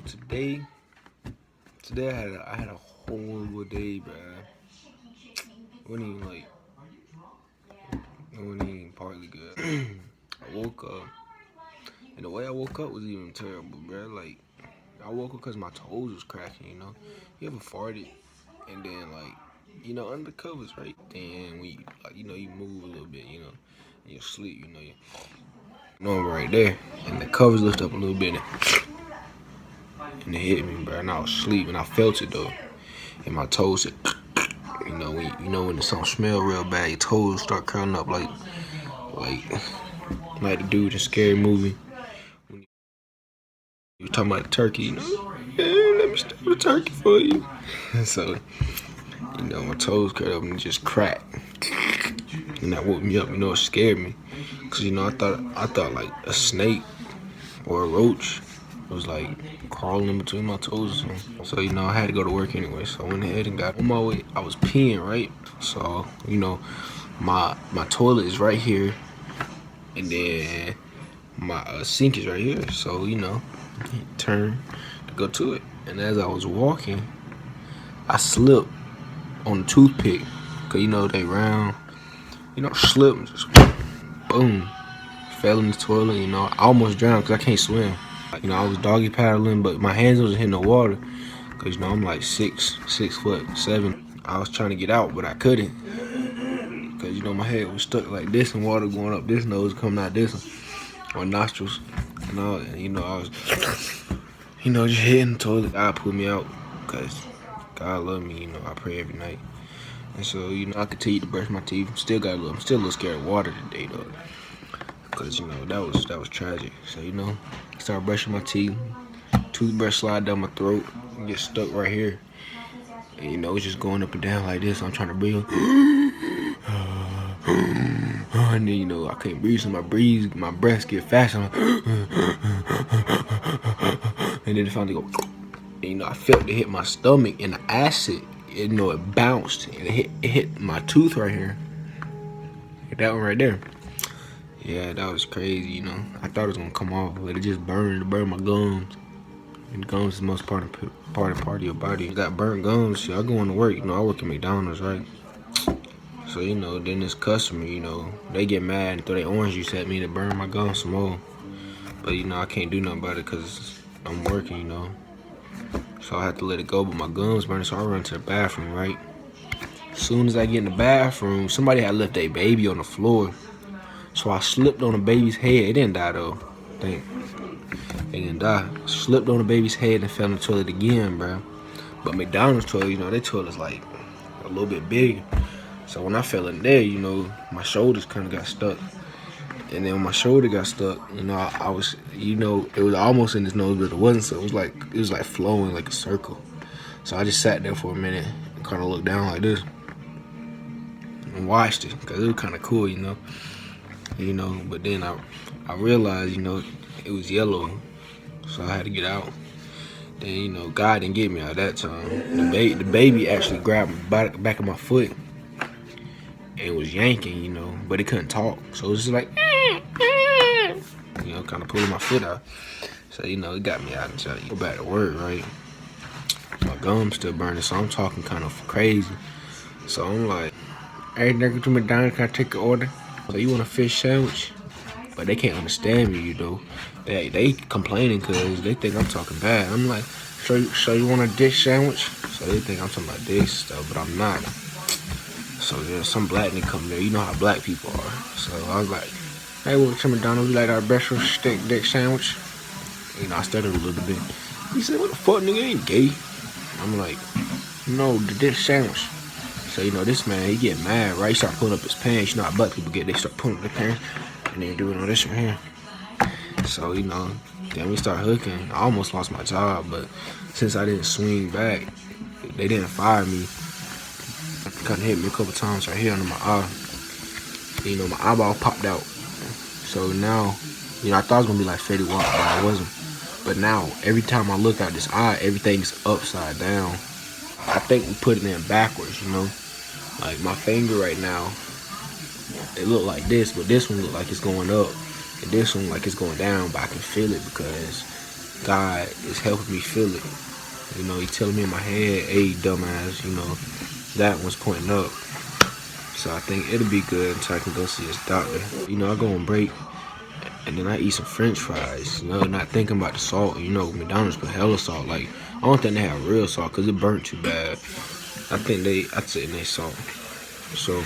today I had a horrible day, bro. It wasn't even partly good. I woke up, and the way I woke up was even terrible, bro. Like, I woke up because my toes was cracking, you know? You ever farted, and then, like, under the covers, right? Then when you, like, you move a little bit, in your sleep, I'm right there, and the covers lift up a little bit, and it hit me, bro. And I was asleep, and I felt it, though. And my toes said, when the song smell real bad, your toes start curling up like the dude in Scary Movie. When you were talking about the turkey, yeah, let me stab the turkey for you. So, my toes curled up and it just cracked. And that woke me up, it scared me. Cause I thought like a snake or a roach was like crawling in between my toes or something. So, I had to go to work anyway. So I went ahead and got on my way. I was peeing, right? So, my toilet is right here, and then my sink is right here. So, turn to go to it. And as I was walking, I slipped on the toothpick. Cause they round. Slipped, just boom. Fell in the toilet, I almost drowned because I can't swim. I was doggy paddling, but my hands wasn't hitting the water. Cause I'm like 6'7". I was trying to get out, but I couldn't. Cause my head was stuck like this and water going up this nose, coming out this one, or nostrils. And I was, just hitting the toilet. God put me out, cause God love me. I pray every night. And so, I continue to brush my teeth. I'm still a little scared of water today, though. Cause that was tragic. So start brushing my teeth. Toothbrush slide down my throat and get stuck right here. And it's just going up and down like this. I'm trying to breathe. And then I can't breathe, so my breaths get faster. And then it finally go. And, I felt it hit my stomach, and the acid, it bounced and it hit my tooth right here. That one right there. Yeah, that was crazy, I thought it was gonna come off, but it just burned my gums. And gums is the most part of your body. You got burnt gums. See, I go into work, I work at McDonald's, right? So, then this customer, they get mad and throw their orange juice at me to burn my gums some more. But, I can't do nothing about it because I'm working, So I have to let it go, but my gums burning, so I run to the bathroom, right? As soon as I get in the bathroom, somebody had left their baby on the floor. So I slipped on the baby's head. It didn't die, though. It didn't die. Slipped on the baby's head and fell in the toilet again, bro. But McDonald's toilet, their toilet's like a little bit bigger. So when I fell in there, my shoulders kind of got stuck. And then when my shoulder got stuck, I was, it was almost in his nose, but it wasn't. So it was like flowing like a circle. So I just sat there for a minute and kind of looked down like this and watched it because it was kind of cool, But then I realized, it was yellow, so I had to get out. Then, God didn't get me out that time. The baby actually grabbed the back of my foot and was yanking, but it couldn't talk. So it was just like, kind of pulling my foot out. So, it got me out until I go back to work, right? My gums still burning, so I'm talking kind of crazy. So I'm like, hey, nigga, to McDonald's, can I take your order? So you want a fish sandwich? But they can't understand me, They complaining because they think I'm talking bad. I'm like, so you want a dish sandwich? So they think I'm talking about dish stuff, but I'm not. So there's some black nigga come there. You know how black people are. So I was like, hey, welcome to McDonald's. We like our breakfast steak dick sandwich. I stuttered a little bit. He said, what the fuck, nigga, ain't gay? I'm like, no, the dish sandwich. So, this man, he get mad, right? He start pulling up his pants. How black people get, they start pulling up their pants. And they're doing all this right here. So, then we start hooking. I almost lost my job, but since I didn't swing back, they didn't fire me. Kind of hit me a couple times right here under my eye. My eyeball popped out. So now, I thought it was going to be like Fetty Wap, but I wasn't. But now, every time I look at this eye, everything's upside down. I think we put it in backwards, Like my finger right now, it looked like this, but this one look like it's going up. And this one like it's going down, but I can feel it because God is helping me feel it. You know, He telling me in my head, hey, dumbass, you know, that one's pointing up. So I think it'll be good until I can go see this doctor. You know, I go on break, and then I eat some French fries. You know, not thinking about the salt. You know, McDonald's put hella salt. Like, I don't think they have real salt because it burnt too bad. I think I said they salt. So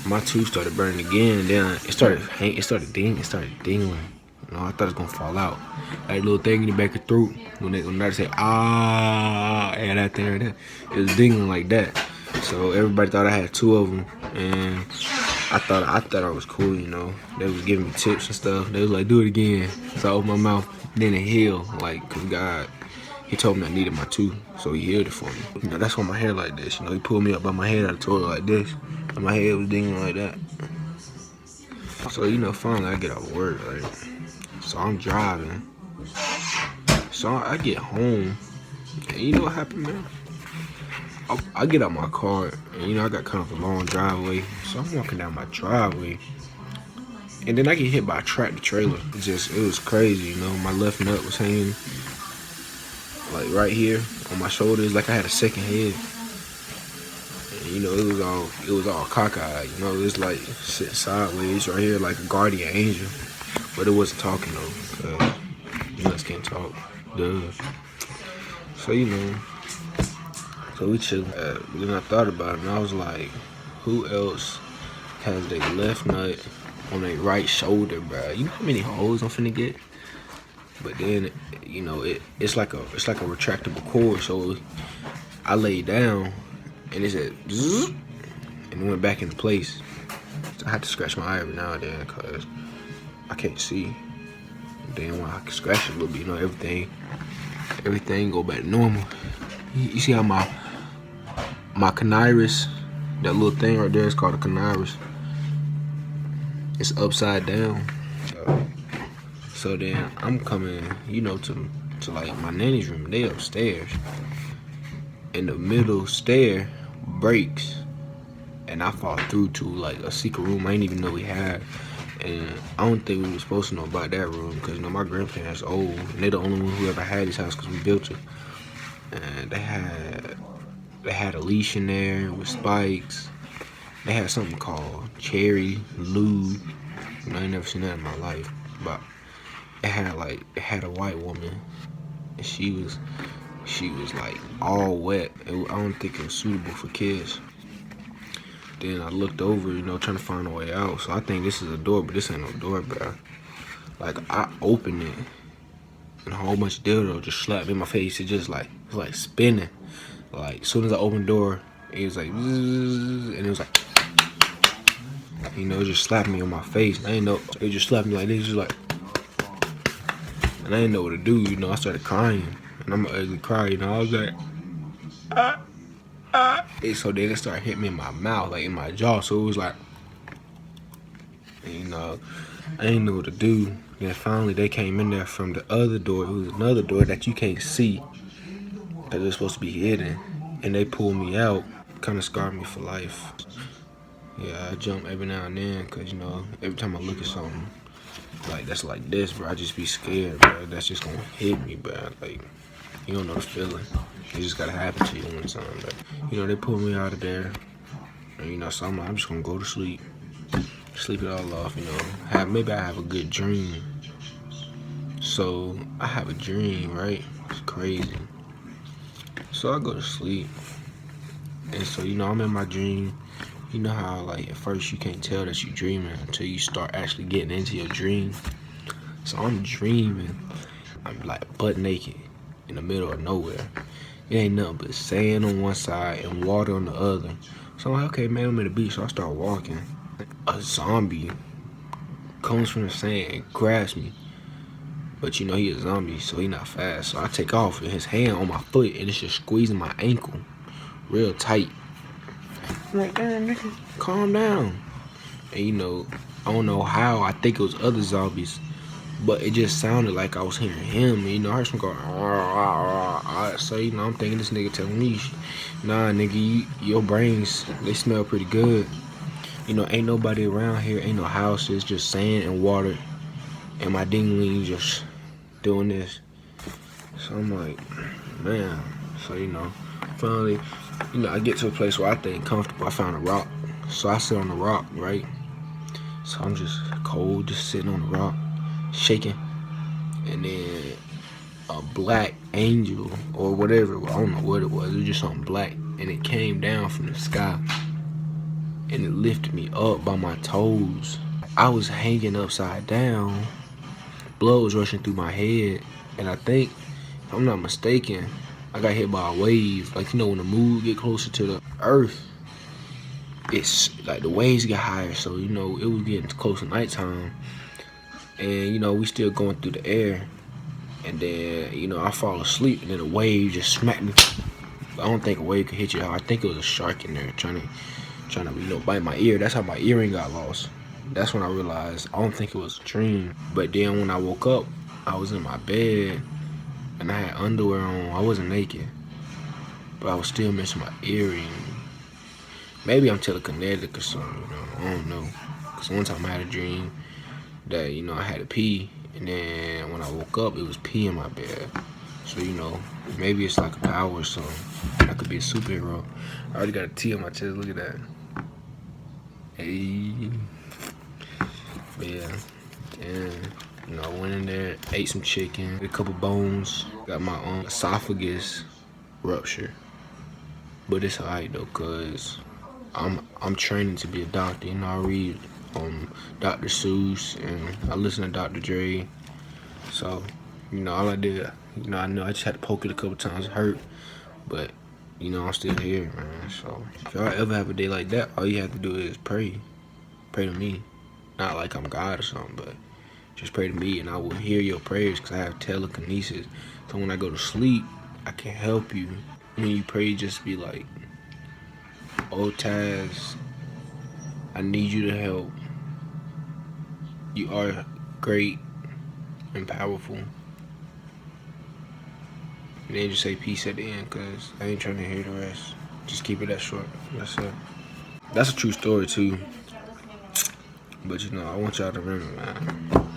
my tooth started burning again, and then it started dingling. You know, I thought it was gonna fall out. That little thing in the back of the throat when I say ah, and that thing right there, it was dingling like that. So everybody thought I had two of them, and I thought I was cool. You know, they was giving me tips and stuff. They was like, do it again. So I opened my mouth, then it healed. Like, cause God, He told me I needed my tooth, so He healed it for me. You know, that's why my hair like this. You know, He pulled me up by my head out of the toilet like this, and my head was dingling like that. So, you know, finally I get out of work, like, so I'm driving. So I get home, and you know what happened, man? I get out my car, and you know, I got kind of a long driveway, so I'm walking down my driveway, and then I get hit by a tractor trailer. It was crazy, you know, my left nut was hanging, like, right here on my shoulders, like I had a second head. And, you know, it was all cockeyed, you know, it was like sitting sideways right here like a guardian angel, but it wasn't talking though, because you nuts can't talk, duh. So, you know, so we chilled. Then I thought about it, and I was like, who else has their left nut on their right shoulder, bruh? You know how many holes I'm finna get? But then, you know, it's like a retractable cord. So I laid down, and it said, zzz, and it went back into place. So I had to scratch my eye every now and then because I can't see. And then when I can scratch it a little bit, you know, everything go back to normal. You see how my canirus, that little thing right there is called a canirus. It's upside down. So then I'm coming, you know, to like my nanny's room. They upstairs. And the middle stair breaks, and I fall through to like a secret room I didn't even know we had. And I don't think we were supposed to know about that room because, you know, my grandparents are old, and they're the only one who ever had this house because we built it. And they had a leash in there with spikes. They had something called cherry lube. I ain't never seen that in my life, but it had a white woman, and she was like all wet. I don't think it was suitable for kids. Then I looked over, you know, trying to find a way out. So I think this is a door, but this ain't no door, bro. Like, I opened it, and a whole bunch of dildo just slapped me in my face. It was like spinning. Like, as soon as I opened the door, it was like, and it was like, you know, it just slapped me on my face. I didn't know, it just slapped me like this, just like, and I didn't know what to do, you know. I started crying, and I'm an ugly crier, you know. I was like, And so then it started hitting me in my mouth, like in my jaw. So it was like, you know, I didn't know what to do. Then finally they came in there from the other door. It was another door that you can't see, that was supposed to be hidden. And they pulled me out, kind of scarred me for life. Yeah, I jump every now and then, cause, you know, every time I look at something like that's like this, bro, I just be scared, bro. That's just gonna hit me, bro. Like, you don't know the feeling. It just gotta happen to you one time. But, you know, they pulled me out of there. And, you know, so I'm just gonna go to sleep. Sleep it all off, you know. Maybe I have a good dream. So I have a dream, right? It's crazy. So I go to sleep. And so, you know, I'm in my dream. You know how, like, at first you can't tell that you're dreaming until you start actually getting into your dream. So I'm dreaming. I'm like butt naked in the middle of nowhere. It ain't nothing but sand on one side and water on the other. So I'm like, okay, man, I'm at the beach. So I start walking. A zombie comes from the sand and grabs me. But, you know, he a zombie, so he not fast. So I take off, and his hand on my foot, and it's just squeezing my ankle real tight. I'm like, damn, nigga, calm down. And, you know, I don't know how. I think it was other zombies, but it just sounded like I was hearing him. And, you know, I heard him go, so, you know, I'm thinking this nigga telling me, nah, nigga, your brains, they smell pretty good. You know, ain't nobody around here, ain't no houses, just sand and water. And my dingling just doing this. So I'm like, man. So, finally, I get to a place where I think comfortable. I found a rock. So I sit on the rock, right? So I'm just cold, just sitting on the rock, shaking. And then a black angel or whatever, I don't know what it was just something black. And it came down from the sky. And it lifted me up by my toes. I was hanging upside down. Blood was rushing through my head. And I think, if I'm not mistaken, I got hit by a wave. Like, when the moon get closer to the earth, it's like the waves get higher. So, it was getting close to nighttime. And, we still going through the air. And then, I fall asleep. And then a wave just smacked me. I don't think a wave could hit you. I think it was a shark in there trying to, bite my ear. That's how my earring got lost. That's when I realized I don't think it was a dream. But then when I woke up, I was in my bed. And I had underwear on. I wasn't naked. But I was still missing my earring. Maybe I'm telekinetic or something, I don't know. Because one time I had a dream that, I had to pee. And then when I woke up, it was pee in my bed. So, maybe it's like a power or something. I could be a superhero. I already got a T on my chest. Look at that. Hey. Yeah. And, I went in there, ate some chicken, ate a couple bones, got my esophagus ruptured. But it's alright though, cause I'm training to be a doctor. I read Dr. Seuss and I listen to Dr. Dre. So, all I did, I know I just had to poke it a couple times, it hurt, but I'm still here, man. So if y'all ever have a day like that, all you have to do is pray to me. Not like I'm God or something, but just pray to me and I will hear your prayers because I have telekinesis. So when I go to sleep, I can help you. When you pray, just be like, oh Taz, I need you to help. You are great and powerful. And then just say peace at the end, because I ain't trying to hear the rest. Just keep it that short. That's it. That's a true story too. But I want y'all to remember, man.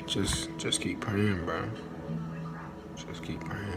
Just keep praying, bro. Just keep praying.